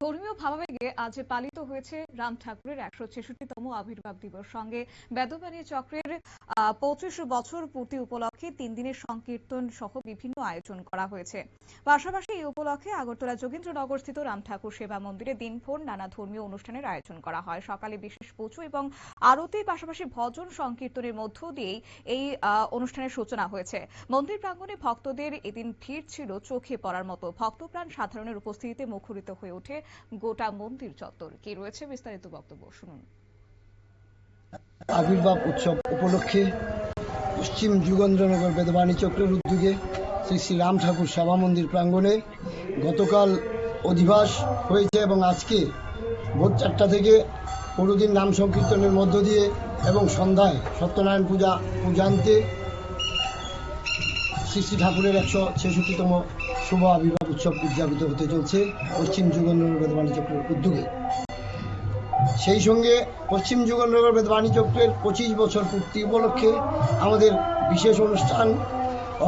ধর্মীয় ভাবাবেগে আজ পালিত হয়েছে রাম ঠাকুরের ১৬৬তম আবির্ভাব দিবস। সঙ্গে বেদবাণী চক্রের ২৫ বছর পূর্তি উপলক্ষে ৩ দিনের সংকীর্তন সহ বিভিন্ন আয়োজন করা হয়েছে। পাশাপাশি এই উপলক্ষে আগরতলা যোগেন্দ্রনগরস্থিত রাম ঠাকুর সেবা মন্দিরে দিনভর নানা ধর্মীয় অনুষ্ঠানের আয়োজন করা হয়। সকালে বিশেষ পুজো এবং আরতির পাশাপাশি ভজন সংকীর্তনের মধ্য দিয়েই এই অনুষ্ঠানের সূচনা হয়েছে। মন্দির প্রাঙ্গণে ভক্তদের এদিন ভিড় ছিল চোখে পড়ার মতো। ভক্তপ্রাণ সাধারণের উপস্থিতিতে মুখরিত হয়ে ওঠে গোটা মন্দির চত্বর। কি রয়েছে বিস্তারিত বক্তব্য শুনুন। আবির্ভাব উৎসব উপলক্ষে পশ্চিম যোগেন্দ্রনগর বেদবাণী চক্রের উদ্যোগে শ্রী শ্রী রাম ঠাকুর সেবা মন্দির প্রাঙ্গণে গতকাল অধিবাস হয়েছে এবং আজকে ভোর ৪টা থেকে পুরোদিন নাম সংকীর্তনের মধ্য দিয়ে এবং সন্ধ্যায় সত্যনারায়ণ পূজান্তে শ্রী শ্রী ঠাকুরের ১৬৬তম শুভ আবির্ভাব উৎসব উদযাপিত হতে চলছে পশ্চিম যোগেন্দ্রনগর বেদবাণী চক্রের উদ্যোগে। সেই সঙ্গে পশ্চিম যোগেন্দ্রনগর বেদবাণী চক্রের ২৫ বছর পূর্তি উপলক্ষে আমাদের বিশেষ অনুষ্ঠান,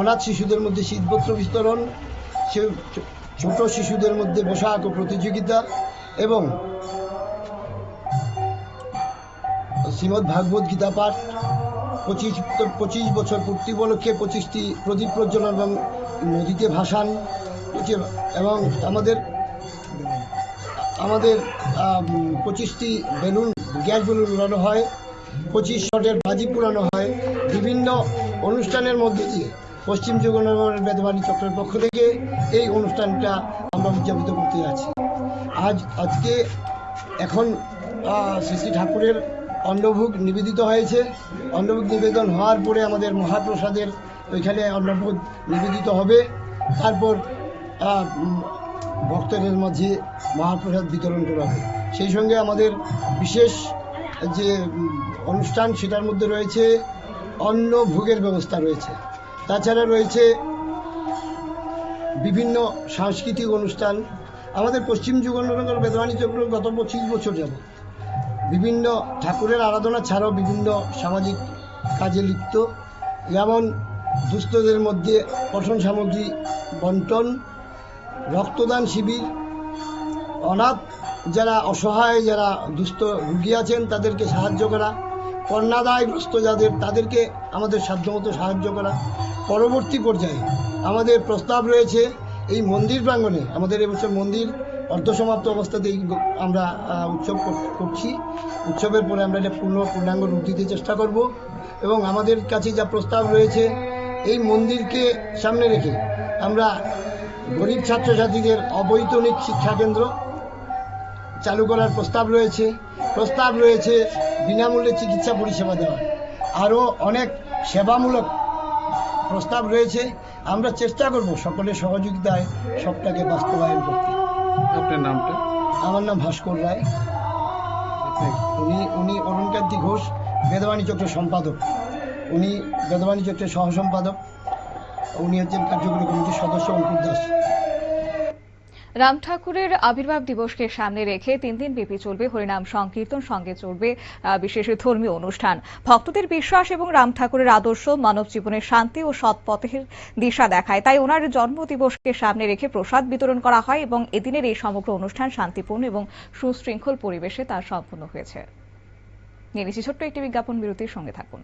অনাথ শিশুদের মধ্যে শীতবস্ত্র বিতরণ, ছোট শিশুদের মধ্যে বসা আঁকো প্রতিযোগিতা এবং শ্রীমদ্ ভাগবত গীতা পাঠ, ২৫ বছর পূর্তি উপলক্ষে ২৫টি প্রদীপ প্রজ্বলন এবং নদীতে ভাসান এবং আমাদের ২৫টি গ্যাস বেলুন উড়ানো হয়, ২৫ শটের বাজি পুরানো হয়। বিভিন্ন অনুষ্ঠানের মধ্যে দিয়ে পশ্চিম যোগেন্দ্রনগরের বেদবাণী চক্রের পক্ষ থেকে এই অনুষ্ঠানটা আমরা উদযাপিত করতে যাচ্ছি। আজকে এখন শ্রী শ্রী ঠাকুরের অন্নভোগ নিবেদিত হয়েছে। অন্নভোগ নিবেদন হওয়ার পরে আমাদের মহাপ্রসাদের ওইখানে অন্নভোগ নিবেদিত হবে। তারপর ভক্তদের মাঝে মহাপ্রসাদ বিতরণ করা হবে। সেই সঙ্গে আমাদের বিশেষ যে অনুষ্ঠান সেটার মধ্যে রয়েছে অন্ন ভোগের ব্যবস্থা রয়েছে। তাছাড়া রয়েছে বিভিন্ন সাংস্কৃতিক অনুষ্ঠান। আমাদের পশ্চিম যোগেন্দ্রনগর বেদবাণী চক্র গত ২৫ বছর যাবত বিভিন্ন ঠাকুরের আরাধনা ছাড়াও বিভিন্ন সামাজিক কাজে লিপ্ত, যেমন দুস্থদের মধ্যে পঠন সামগ্রী বন্টন, রক্তদান শিবির, অনাথ যারা অসহায়, যারা দুস্থ রোগী আছেন তাদেরকে সাহায্য করা, কন্যাদায়গ্রস্ত যাদের তাদেরকে আমাদের সাধ্যমতো সাহায্য করা। পরবর্তী পর্যায়ে আমাদের প্রস্তাব রয়েছে এই মন্দির প্রাঙ্গণে, আমাদের এবছর মন্দির অর্ধসমাপ্ত অবস্থাতেই আমরা উৎসব করছি। উৎসবের পরে আমরা এটা পূর্ণাঙ্গ রূপ দিতে চেষ্টা করব এবং আমাদের কাছে যা প্রস্তাব রয়েছে এই মন্দিরকে সামনে রেখে আমরা গরিব ছাত্রছাত্রীদের অবৈতনিক শিক্ষাকেন্দ্র চালু করার প্রস্তাব রয়েছে বিনামূল্যে চিকিৎসা পরিষেবা দেওয়ার, আরও অনেক সেবামূলক প্রস্তাব রয়েছে। আমরা চেষ্টা করব সকলের সহযোগিতায় সবটাকে বাস্তবায়ন করতে। আপনার নামটা? আমার নাম ভাস্কর রায়। উনি অরুণকান্তি ঘোষ, বেদবাণী চক্রের সম্পাদক। উনি বেদবাণী চক্রের সহ সম্পাদক। উনি হচ্ছেন কার্যকরী কমিটির সদস্য অঙ্কুর দাস। রাম ঠাকুরের আবির্ভাব দিবসকে সামনে রেখে ৩ দিন ব্যাপী চলবে হরিনাম সংকীর্তন, সঙ্গে চলবে বিশেষ ধর্মীয় অনুষ্ঠান। ভক্তদের বিশ্বাস এবং রাম ঠাকুরের আদর্শ মানব জীবনের শান্তি ও সৎ পথের দিশা দেখায়। তাই ওনার জন্ম দিবসকে সামনে রেখে প্রসাদ বিতরণ করা হয় এবং এদিনের এই সমগ্র অনুষ্ঠান শান্তিপূর্ণ এবং সুশৃঙ্খল পরিবেশে তা সম্পন্ন হয়েছে। নিয়ে নিচ্ছি ছোট্ট একটি বিজ্ঞাপন বিরতির সঙ্গে থাকুন।